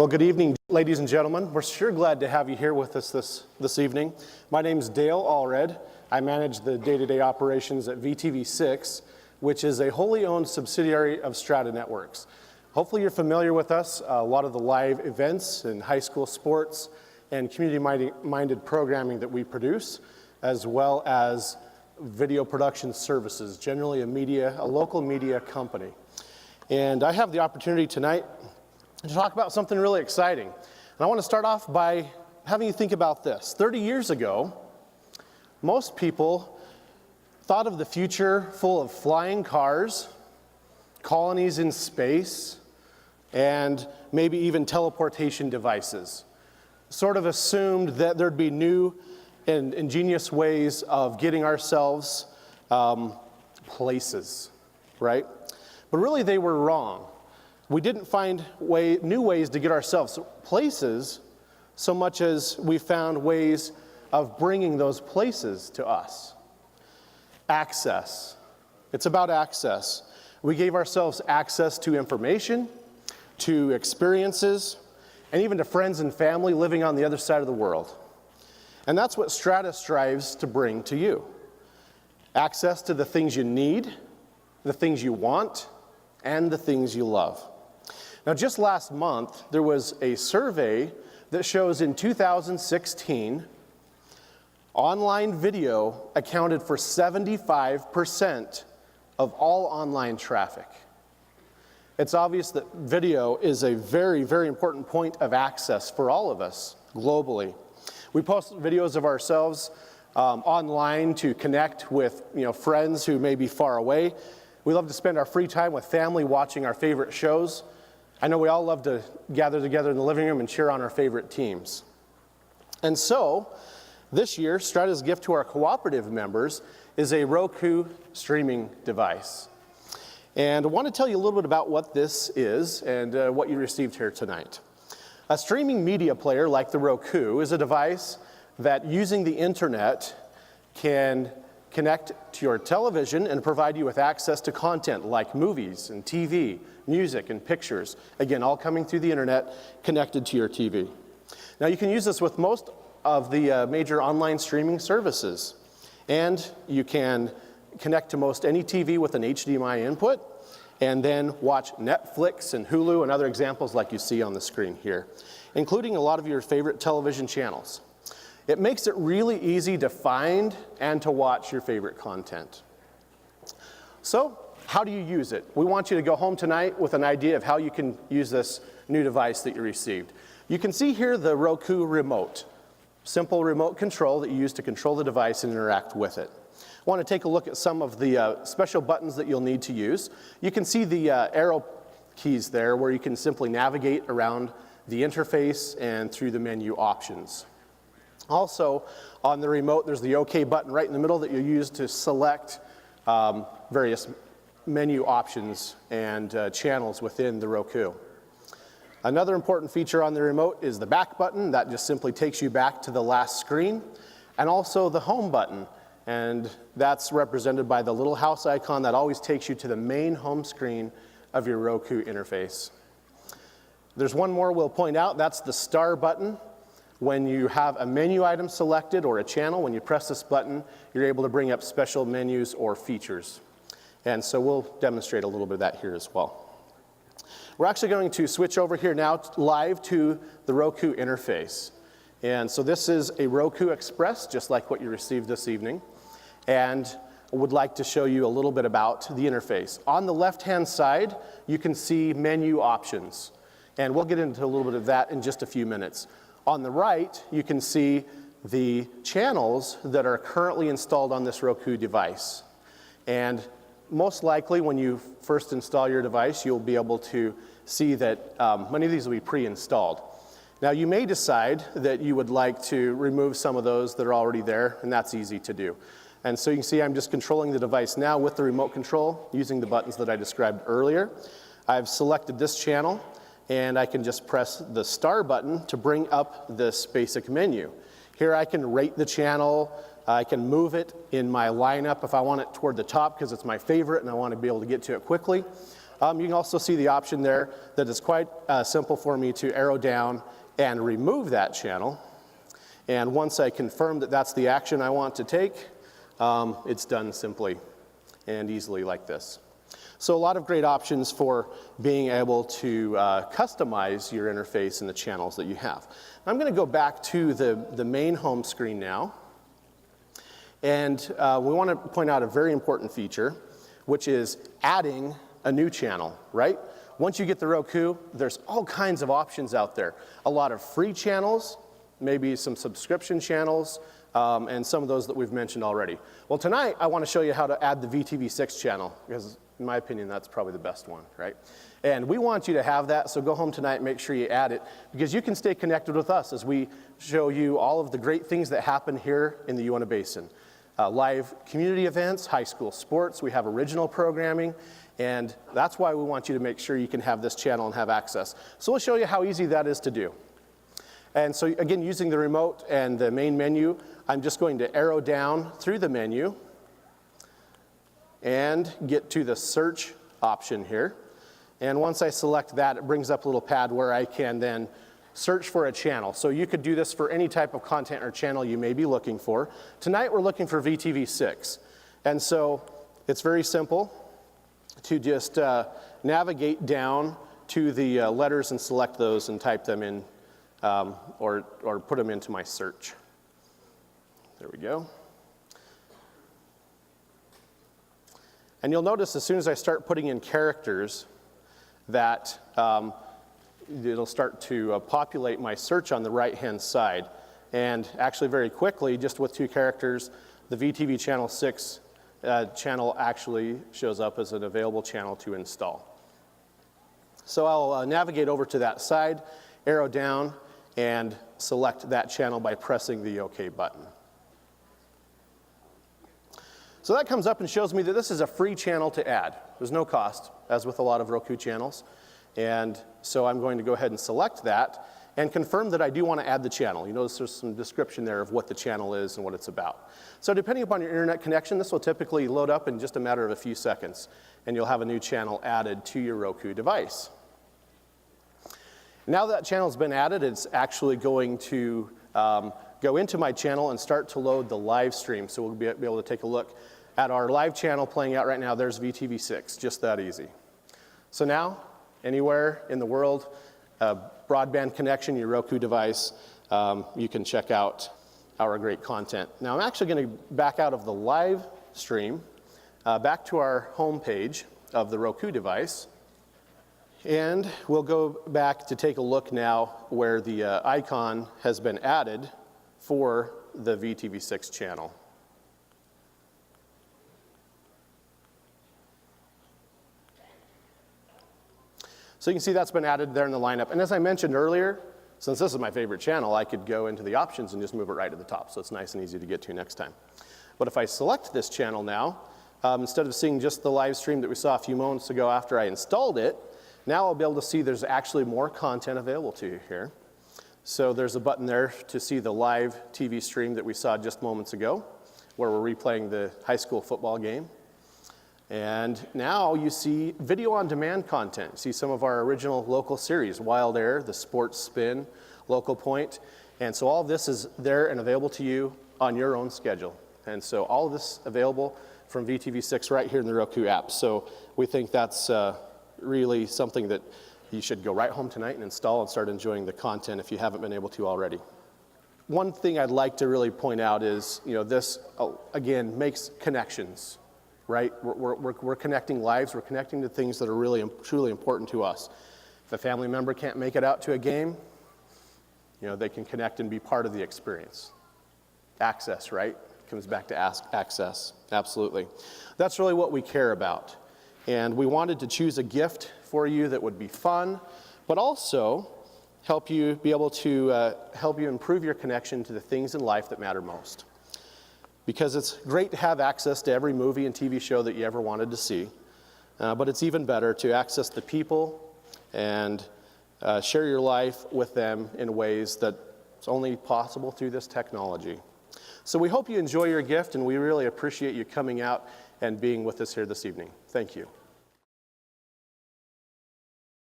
Well, good evening, ladies and gentlemen. We're sure glad to have you here with us this evening. My name is Dale Allred. I manage the day-to-day operations at VTV 6, which is a wholly owned subsidiary of Strata Networks. Hopefully you're familiar with us, a lot of the live events and high school sports and community-minded programming that we produce, as well as video production services, generally a local media company. And I have the opportunity tonight to talk about something really exciting. And I want to start off by having you think about this. 30 years ago, most people thought of the future full of flying cars, colonies in space, and maybe even teleportation devices. Sort of assumed that there'd be new and ingenious ways of getting ourselves places, right? But really they were wrong. We didn't find new ways to get ourselves places so much as we found ways of bringing those places to us. Access. It's about access. We gave ourselves access to information, to experiences, and even to friends and family living on the other side of the world. And that's what Strata strives to bring to you. Access to the things you need, the things you want, and the things you love. Now, just last month, there was a survey that shows in 2016, online video accounted for 75% of all online traffic. It's obvious that video is a very, very important point of access for all of us globally. We post videos of ourselves online to connect with friends who may be far away. We love to spend our free time with family watching our favorite shows. I know we all love to gather together in the living room and cheer on our favorite teams. And so, this year, Strata's gift to our cooperative members is a Roku streaming device. And I want to tell you a little bit about what this is and what you received here tonight. A streaming media player like the Roku is a device that, using the internet, can connect to your television and provide you with access to content like movies and TV, music and pictures. Again, all coming through the internet, connected to your TV. Now, you can use this with most of the major online streaming services. And you can connect to most any TV with an HDMI input, and then watch Netflix and Hulu and other examples like you see on the screen here, including a lot of your favorite television channels. It makes it really easy to find and to watch your favorite content. So, how do you use it? We want you to go home tonight with an idea of how you can use this new device that you received. You can see here the Roku remote. Simple remote control that you use to control the device and interact with it. I want to take a look at some of the special buttons that you'll need to use. You can see the arrow keys there where you can simply navigate around the interface and through the menu options. Also, on the remote, there's the OK button right in the middle that you use to select various menu options and channels within the Roku. Another important feature on the remote is the back button. That just simply takes you back to the last screen. And also the home button. And that's represented by the little house icon that always takes you to the main home screen of your Roku interface. There's one more we'll point out. That's the star button. When you have a menu item selected or a channel, when you press this button, you're able to bring up special menus or features. And so we'll demonstrate a little bit of that here as well. We're actually going to switch over here now live to the Roku interface. And so this is a Roku Express, just like what you received this evening. And I would like to show you a little bit about the interface. On the left-hand side, you can see menu options. And we'll get into a little bit of that in just a few minutes. On the right, you can see the channels that are currently installed on this Roku device. And most likely, when you first install your device, you'll be able to see that many of these will be pre-installed. Now, you may decide that you would like to remove some of those that are already there, and that's easy to do. And so you can see I'm just controlling the device now with the remote control using the buttons that I described earlier. I've selected this channel, and I can just press the star button to bring up this basic menu. Here I can rate the channel. I can move it in my lineup if I want it toward the top because it's my favorite and I want to be able to get to it quickly. You can also see the option there that is quite simple for me to arrow down and remove that channel. And once I confirm that that's the action I want to take, it's done simply and easily like this. So a lot of great options for being able to customize your interface and the channels that you have. I'm going to go back to the main home screen now. And we want to point out a very important feature, which is adding a new channel, right? Once you get the Roku, there's all kinds of options out there. A lot of free channels, maybe some subscription channels, and some of those that we've mentioned already. Well, tonight I want to show you how to add the VTV6 channel, because in my opinion, that's probably the best one, right? And we want you to have that, so go home tonight and make sure you add it, because you can stay connected with us as we show you all of the great things that happen here in the Uinta Basin. Live community events, high school sports, we have original programming, and that's why we want you to make sure you can have this channel and have access. So we'll show you how easy that is to do. And so again, using the remote and the main menu, I'm just going to arrow down through the menu and get to the search option here. And once I select that, it brings up a little pad where I can then search for a channel. So you could do this for any type of content or channel you may be looking for. Tonight we're looking for VTV6. And so it's very simple to just navigate down to the letters and select those and type them in or put them into my search. There we go. And you'll notice as soon as I start putting in characters that it'll start to populate my search on the right-hand side. And actually very quickly, just with 2 characters, the VTV Channel 6 channel actually shows up as an available channel to install. So I'll navigate over to that side, arrow down, and select that channel by pressing the OK button. So that comes up and shows me that this is a free channel to add. There's no cost, as with a lot of Roku channels. And so I'm going to go ahead and select that and confirm that I do want to add the channel. You notice there's some description there of what the channel is and what it's about. So depending upon your internet connection, this will typically load up in just a matter of a few seconds, and you'll have a new channel added to your Roku device. Now that channel's been added, it's actually going to go into my channel and start to load the live stream. So we'll be able to take a look at our live channel playing out right now. There's VTV6, just that easy. So now, anywhere in the world, broadband connection, your Roku device, you can check out our great content. Now I'm actually going to back out of the live stream, back to our home page of the Roku device. And we'll go back to take a look now where the icon has been added for the VTV6 channel. So you can see that's been added there in the lineup. And as I mentioned earlier, since this is my favorite channel, I could go into the options and just move it right to the top. So it's nice and easy to get to next time. But if I select this channel now, instead of seeing just the live stream that we saw a few moments ago after I installed it, now I'll be able to see there's actually more content available to you here. So there's a button there to see the live TV stream that we saw just moments ago, where we're replaying the high school football game. And now you see video on demand content. You see some of our original local series, Wild Air, The Sports Spin, Local Point. And so all of this is there and available to you on your own schedule. And so all of this available from VTV6 right here in the Roku app. So we think that's really something that you should go right home tonight and install and start enjoying the content if you haven't been able to already. One thing I'd like to really point out is, this, again, makes connections, right? We're connecting lives, we're connecting to things that are really, truly important to us. If a family member can't make it out to a game, they can connect and be part of the experience. Access, right? Comes back to access, absolutely. That's really what we care about. And we wanted to choose a gift for you that would be fun, but also help you be able to help you improve your connection to the things in life that matter most. Because it's great to have access to every movie and TV show that you ever wanted to see, but it's even better to access the people and share your life with them in ways that's only possible through this technology. So we hope you enjoy your gift, and we really appreciate you coming out and being with us here this evening. Thank you.